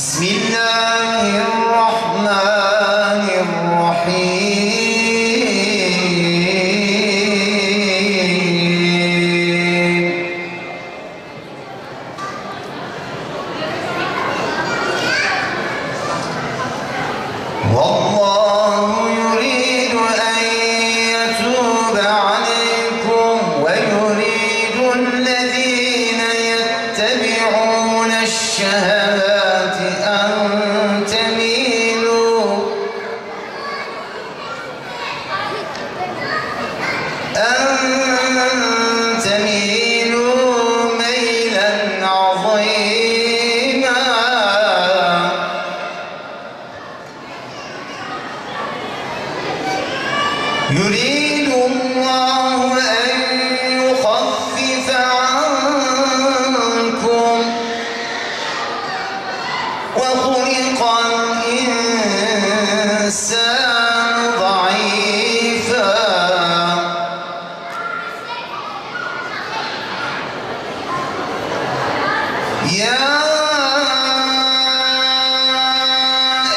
بسم الله الرحمن الرحيم والله يريد أن يتوب عليكم ويريد الذين يتبعون الشهوات أن تميلوا ميلا عظيما يريد الله أن يخفف عنكم وخلق الإنسان ضعيفا يا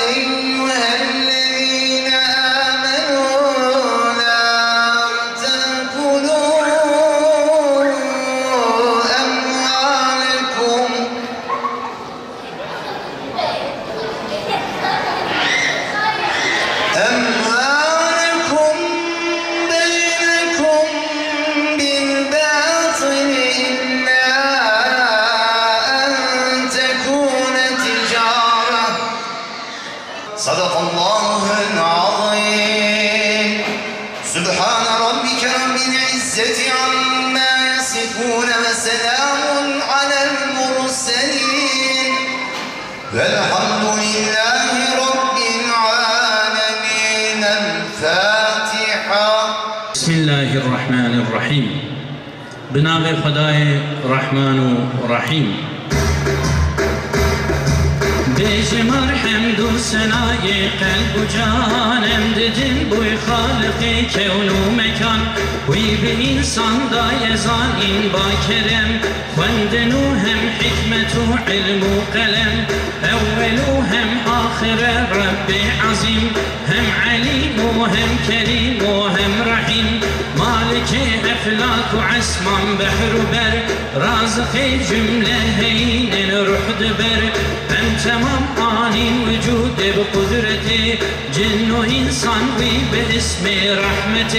أيها الذين آمنوا لا تأكلوا أموالكم بينكم بالباطل إلا أن تكون تجارة. صدق الله العظيم. سبحان ربك رب العزة عما يصفون وسلام على المرسلين والحمد لله رب العالمين. الفاتحة. بسم الله الرحمن الرحيم. بنام خدای رحمان و رحیم. بجمر حمد و ثنای قلب و جانم ددن بوی خالق کون و مکان وی به انسان دای زانین با کرم خوندن و هم حکمت و علم و قلم اول و هم آخر رب عظیم هم علیم و هم کریم و هم رحیم مالک افلاک و عصمان بحر و بر رازق جمله هین روح دبر هم تمام آنین وجود بقدرت جن و انسان وی به اسم رحمت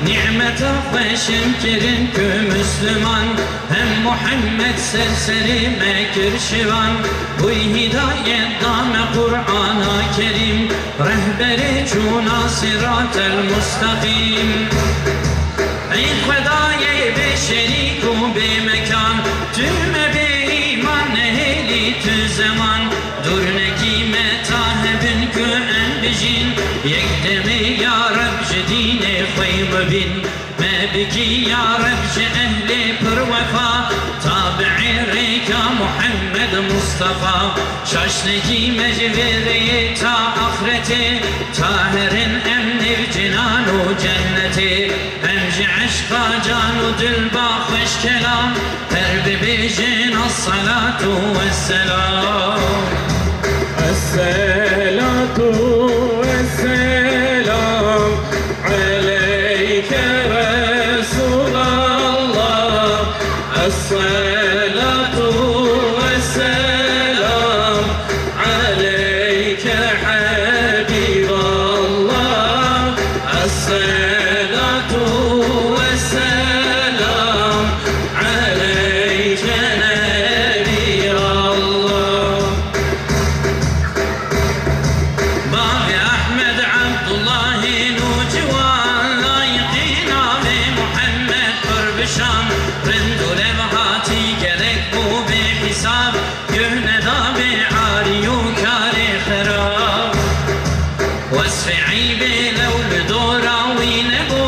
نعمت خوشم کرن که مسلمان هم محمد سرسر مکر شوان وی هدایت دام قرآن کریم رهبر چونا صراط المستقیم ای خدای به شریک و به مکان تم به ایمان نهلی تو زمان دور نکی متاهبن که ان بجین یک دمی یا رب جدین خوی مبین مبکی یا رب جاهل پر وفا تابع ریکا محمد مصطفى شاشنکی مجوری تا آخرت طاهرن امن جنان و جنت امج عشقا جان و دل با خوش کلام هر ببیجن الصلاة والسلام الصلاة والسلام عليك رسول الله الصلاة والسلام عليك حبيب الله الصلاة والسلام عليك نبي الله بابي أحمد عبد الله نوجوان لايقينا بمحمد قرب شام رندو لبهاتي كرك بو بحساب يهندا بعاري وكاري خراب وصف عيبي لو لدورا وينبو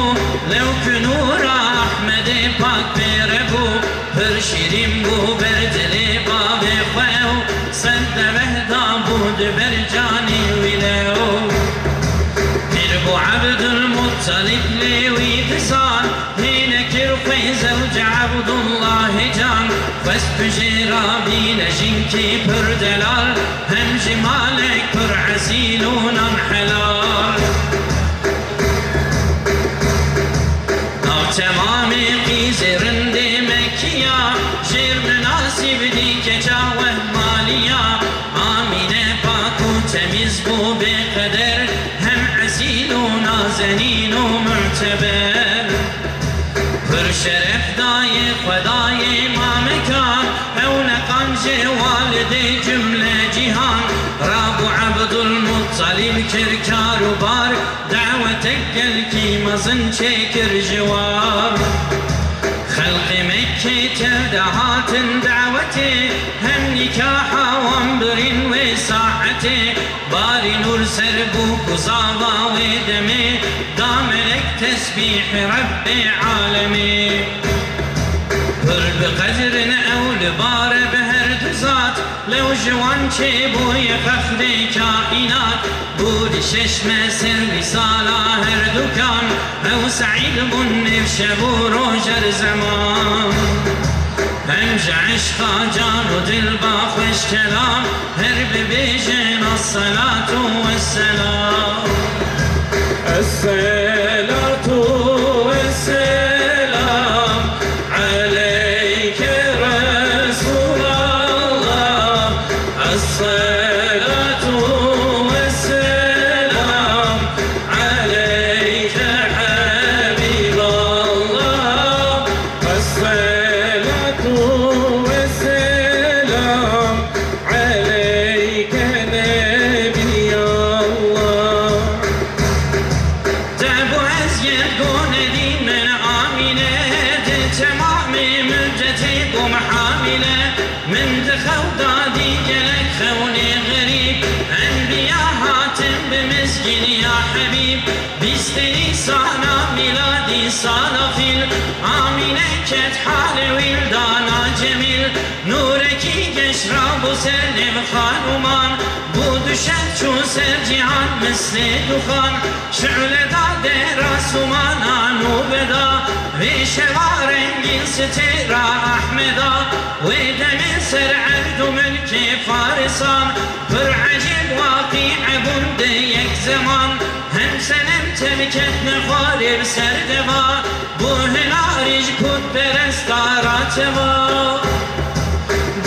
لو كنورا أحمد باك بيربو برشيرين بو بردلي باب خواه سد مهدا بود برجاني ولو بو عبد المطلب لوي تسان هنا كرفي زوج عبد الله جان فاست جرابي نجنكي بردلال هم عسيلونا حلال او تمام قيزر اندي مكيا جير مناسب دي كجاوه ماليا آمين باكو تميز بو بقدر هم عسيلونا زنين ومعتبر پر شرف دای خدای ما مکان او نقم والد جمله جهان رابو عبد المطلب کرکار و بار دعوتك قلكي مزن شكر جوار خلق مكة تردهات دعوتي هم نكاحا وانبرين وساعتي باري نور سربو كزاوا ودمي داملك تسبيح رب عالمي پر بقدر اول بار بهر دزات لو جوان چه بوی فخر کائنات بود ششم سر رساله هر دکان او سعید بن شبو روجر زمان همج عشقا جان و دل با خوش کلام هر ببیجن الصلاة والسلام الصلاة والسلام عليك رسول الله الصلاة والسلام عليك حبيب الله الصلاة والسلام عليك نبي الله تعبوا أزيد قوندي من آمنة تمام مجتي ومحاملة من دخل دادي جلك خوني غريب أنبياء هاتم بمسجد يا حبيب بيستني صانا ميلادي صانا فيل آمنة كت حال ولدانا جميل نورك قشرب سلم خانومان بودشت شو سر جهان مثل دخان شعل داد رسومانا نوبدا وشوا رنگین سترا احمدا ودم سر عبد ملك فارسان پر عجب واقع بند یک زمان هم سنم تمکت نخارب سردوا بو هنارج کد برستارات ما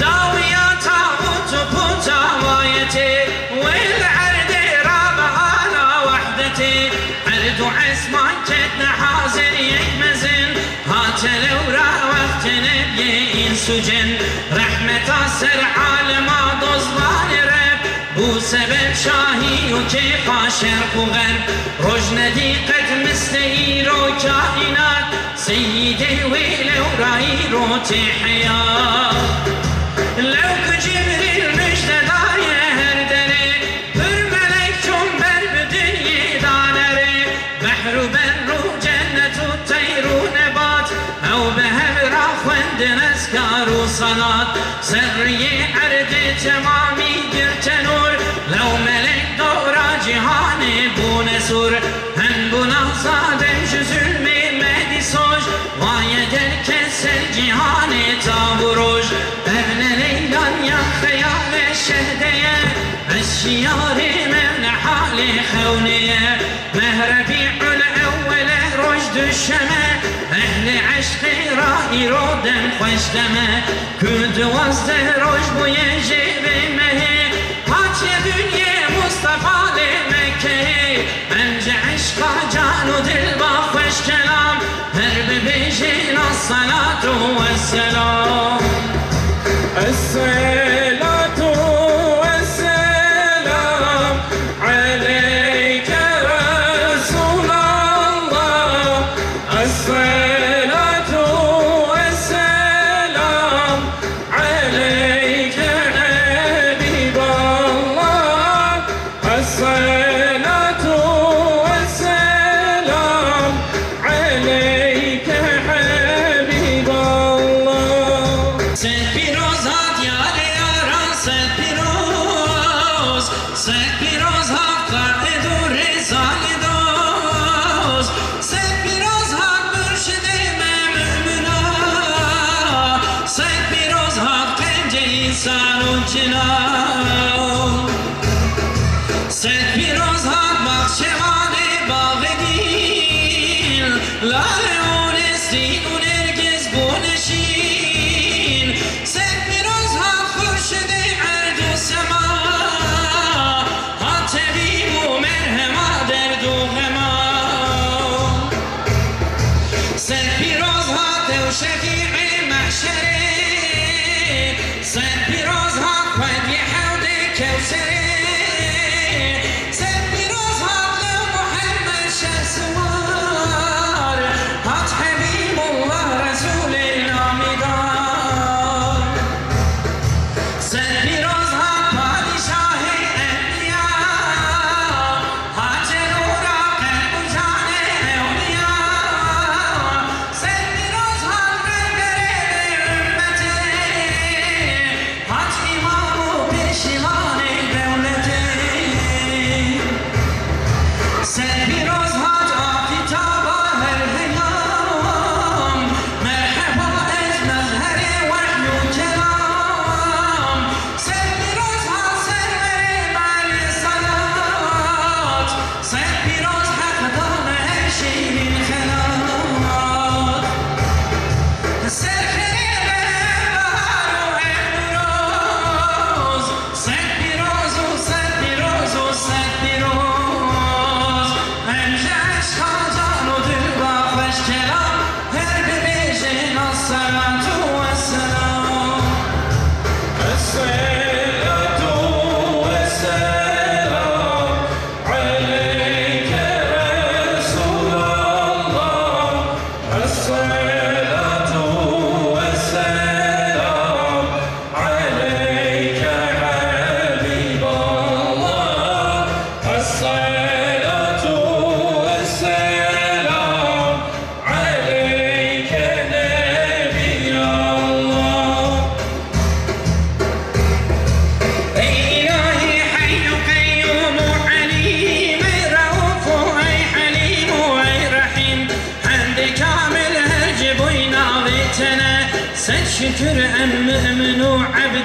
داویا تاوت پوتا وایتی والعرد رابع على وحدتي عرض عسمان كتن حاضر يكمزن هات لو را وقت نبي انسجن رحمة سر عالم ضزلان رب بو سبب شاهي وكيفا شرق وغرب رجندي قد مثل ايرو كائنات سيدي ولو رايرو تحيا لو كجبريل مجد دايه هردري بر ملك بر بدنيا دانري بحر بر جنة الطير نبات او بهبر خوند نسكار وصلاة سري عرض تمامي قرت نور لو ملك دورا جهاني بونسور هم بنا صادم جزلمي مهدي سوج وايد الكسر جهاني تابروج ابن ليلان يا خيال الشهدية الشياري من حالي خونية مهربيع الأول رشد الشمع أهل عشقي رأي رودم خوش دمه كد وزده رشد ويجيب مهي هات يا دنيا مصطفى لمكة أنج عشقا جان ودل بخوش كلام هرب بيجينا الصلاة والسلام الصلاة والسلام عليك رسول الله الصلاة والسلام عليك حبيب الله الصلاة والسلام عليك حبيب الله سپیروزات یاره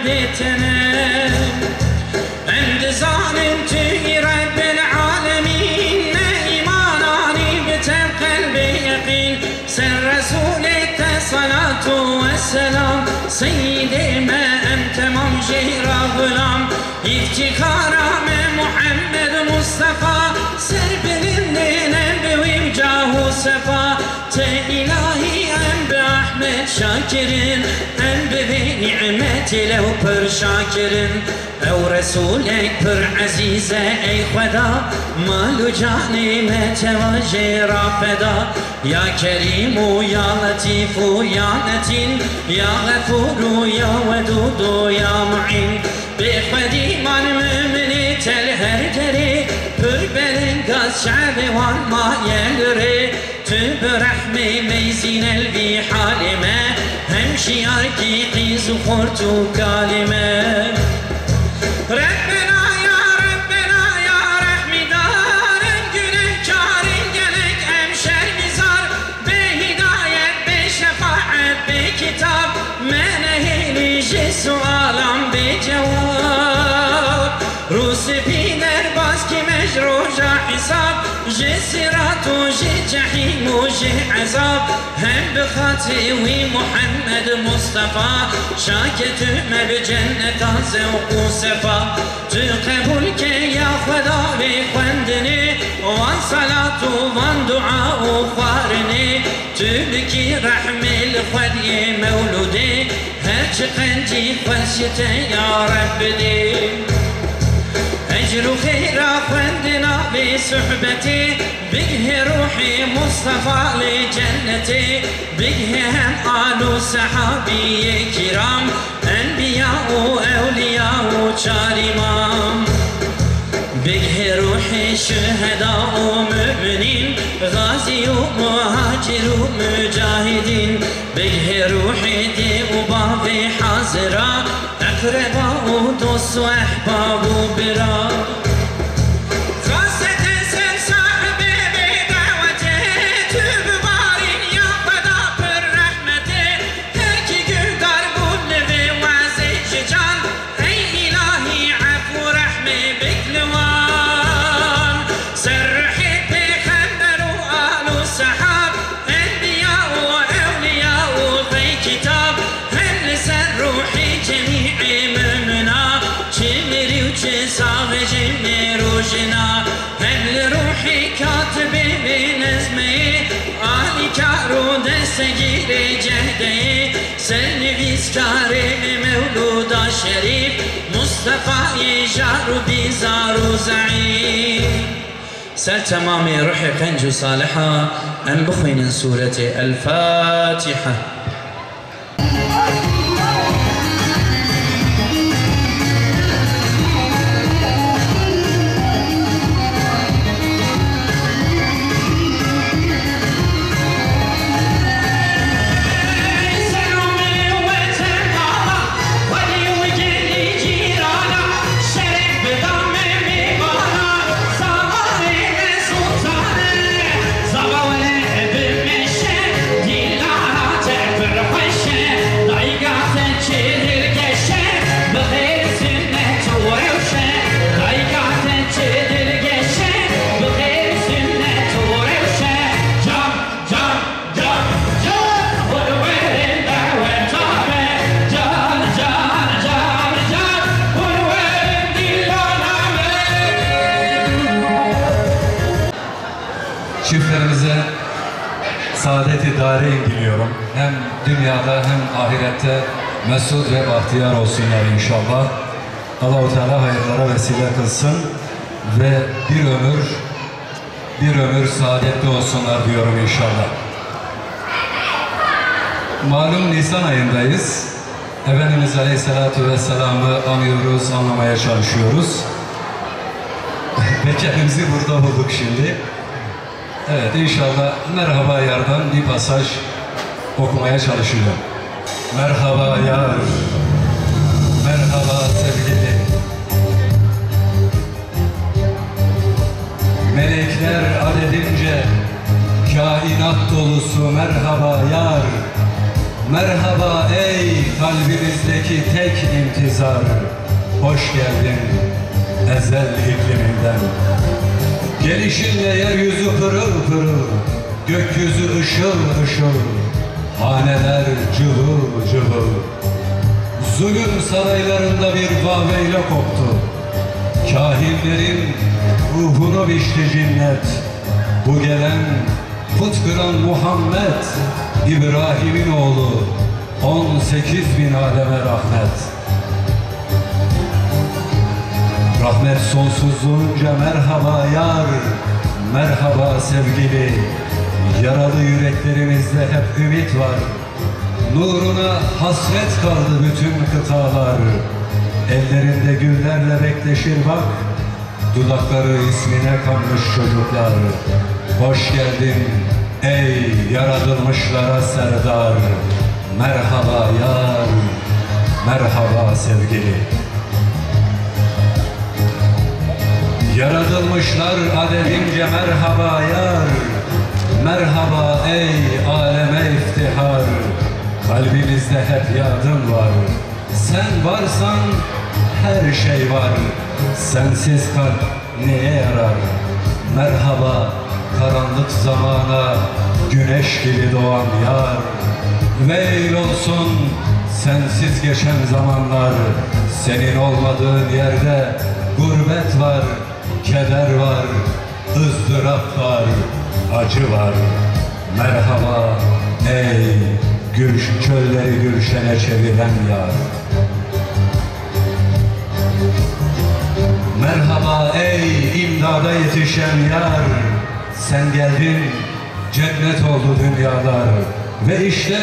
عدتنا عند ظالم تي رب العالمين إيماناني بتبقى بيقين سر رسولك صلاة والسلام سيدي ما أنت موجير غلام افتخار من محمد مصطفى سرب النبي وجاه صفا إلهي أم بأحمد شاكرين أم بنعمتي لو بر شاكرين أو رسولك بر عزيزة أي خدا مالو جاني متوجه رافدا يا كريم يا لطيف يا متين يا غفور يا ودود يا معين بخدي من مؤمني تلهر دري بر بلنقاز شعب والما يلري برحمة ميزين البي حالمة هم شياركي قيز وخورتو كالمة ربنا يا رحمي دار انقلك كارن قلك امشر مزار بهداية بشفاعة بكتاب منهيلي جي سؤالم بجواب روس بينر باسكي مجروجة حساب جي سرات وجي جحيم وجي عذاب هم بخاطري ومحمد مصطفى شاكت ما بجنة ذوق وصفا تقبلك يا خدا بخندني وان صلاة وان دعاء وخارني تبكي رحم الخدي مولودي هج قنجي خشيته يا رب دي أجر خيرا خندنا بصحبتي بقه روحي مصطفى لجنتي بقه هم آل صحابي كرام أنبياء وأولياء وشار إمام بقه روحي شهداء ومؤمنين غازي ومهاجر ومجاهدين بقه روحي دي وبابي حاضرة أقرباء ودوس وأحباب وبرا خاصة سن صاحبي بدعوتي تببارين يا خدا بالرحمة هركي قدر بولي وعزي جان أي إلهي عفو رحمة بكلوان سرحي بخندر وآل السحاب أنبياء وأولياء وفي كتاب هل سر روحي جميع مؤمنا شمري وشساغ جمير وجنا هل روحي كاتبي بنزمي آلي كارو دستگير جهدي سن بيسكاري مولودا شريف مصطفى جارو بيزارو زعيم سر تمامي روحي قنج صالحة أم بخوين سورة الفاتحة Çiftlerimize saadet-i dareyn diliyorum. Hem dünyada hem ahirette mesut ve bahtiyar olsunlar inşallah. Allah-u Teala hayırlara vesile kılsın ve bir ömür saadetli olsunlar diyorum inşallah. Malum Nisan ayındayız. Efendimiz Aleyhisselatü Vesselam'ı anıyoruz, anlamaya çalışıyoruz. Ve kendimizi burada bulduk şimdi. Evet, inşallah Merhaba Yar'dan bir pasaj okumaya çalışacağım. Merhaba Yar, merhaba sevgili. Melekler adedince kainat dolusu merhaba Yar. Merhaba ey kalbimizdeki tek imtiza. gülizar. Hoş geldin ezel ikliminden. Gelişinle yeryüzü pırıl pırıl, gökyüzü ışıl ışıl, haneler cıvıl cıvıl. Zulüm saraylarında bir vaveyle koptu. Kahinlerin ruhunu biçti cinnet. Bu gelen put kıran Muhammed, İbrahim'in oğlu, 18.000 aleme rahmet. Rahmet sonsuzluğunca merhaba yar, merhaba sevgili. Yaralı yüreklerimizde hep ümit var. Nuruna hasret kaldı bütün kıtalar. Ellerinde güllerle bekleşir bak, dudakları ismine kanmış çocuklar. Hoş geldin ey yaratılmışlara serdar. Merhaba yar, merhaba sevgili. Yaratılmışlar adedince merhaba yar. Merhaba ey aleme iftihar. Kalbimizde hep yardım var. Sen varsan her şey var. Sensiz kalp neye yarar? Merhaba karanlık zamana, güneş gibi doğan yar. Veil olsun sensiz geçen zamanlar. Senin olmadığın yerde gurbet var, keder var, ızdırap var, acı var. Merhaba ey çölleri gülşene çeviren yar. Merhaba ey imdada yetişen yar. Sen geldin, cennet oldu dünyalar. Ve işte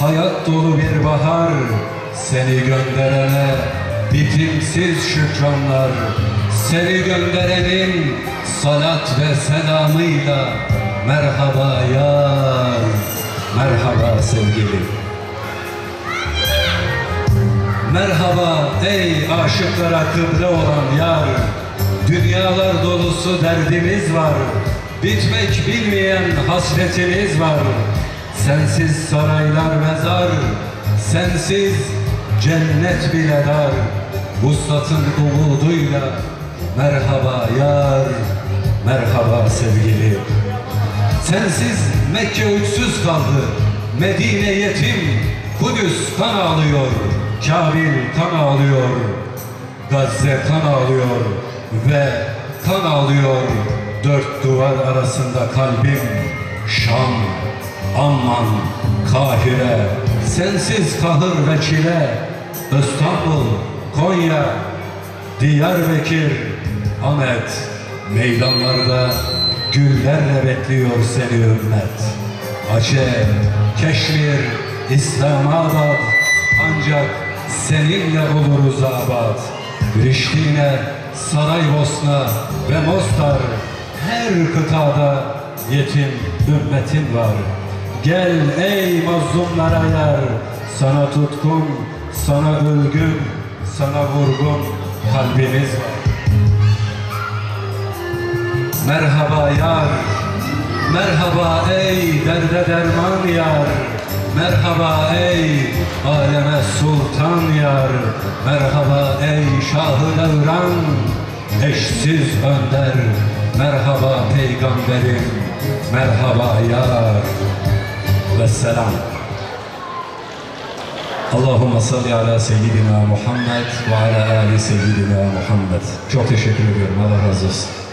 hayat dolu bir bahar. Seni gönderene bitimsiz şükranlar. Seni gönderenin salat ve selamıyla merhaba yar, merhaba sevgili. Merhaba ey aşıklara kıble olan yar. Dünyalar dolusu derdimiz var. Bitmek bilmeyen hasretimiz var. Sensiz saraylar mezar, sensiz cennet bile dar. Vuslatın umuduyla merhaba yar, merhaba sevgili. Sensiz Mekke uçsuz kaldı, Medine yetim, Kudüs kan ağlıyor, Kabil kan ağlıyor, Gazze kan ağlıyor ve kan ağlıyor. Dört duvar arasında kalbim, Şam, Amman, Kahire, sensiz kahır ve çile, İstanbul, Konya, Diyarbakır, Ahmet, meydanlarda güllerle bekliyor seni ümmet. Aceh, Keşmir, İslamabad, ancak seninle oluruz abad. Priştine, Saraybosna ve Mostar, her kıtada yetim ümmetin var. Gel ey mazlumlara yar, sana tutkun, sana ölgün, sana vurgun kalbimiz var. Merhaba yar, merhaba ey derde derman yar. Merhaba ey aleme sultan yar. Merhaba ey Şah-ı Devran, eşsiz önder. Merhaba peygamberim, merhaba yar. Vesselam. Allahümme salli ala seyyidina Muhammed ve ala ali seyyidina Muhammed. Çok teşekkür ediyorum. Allah razı olsun.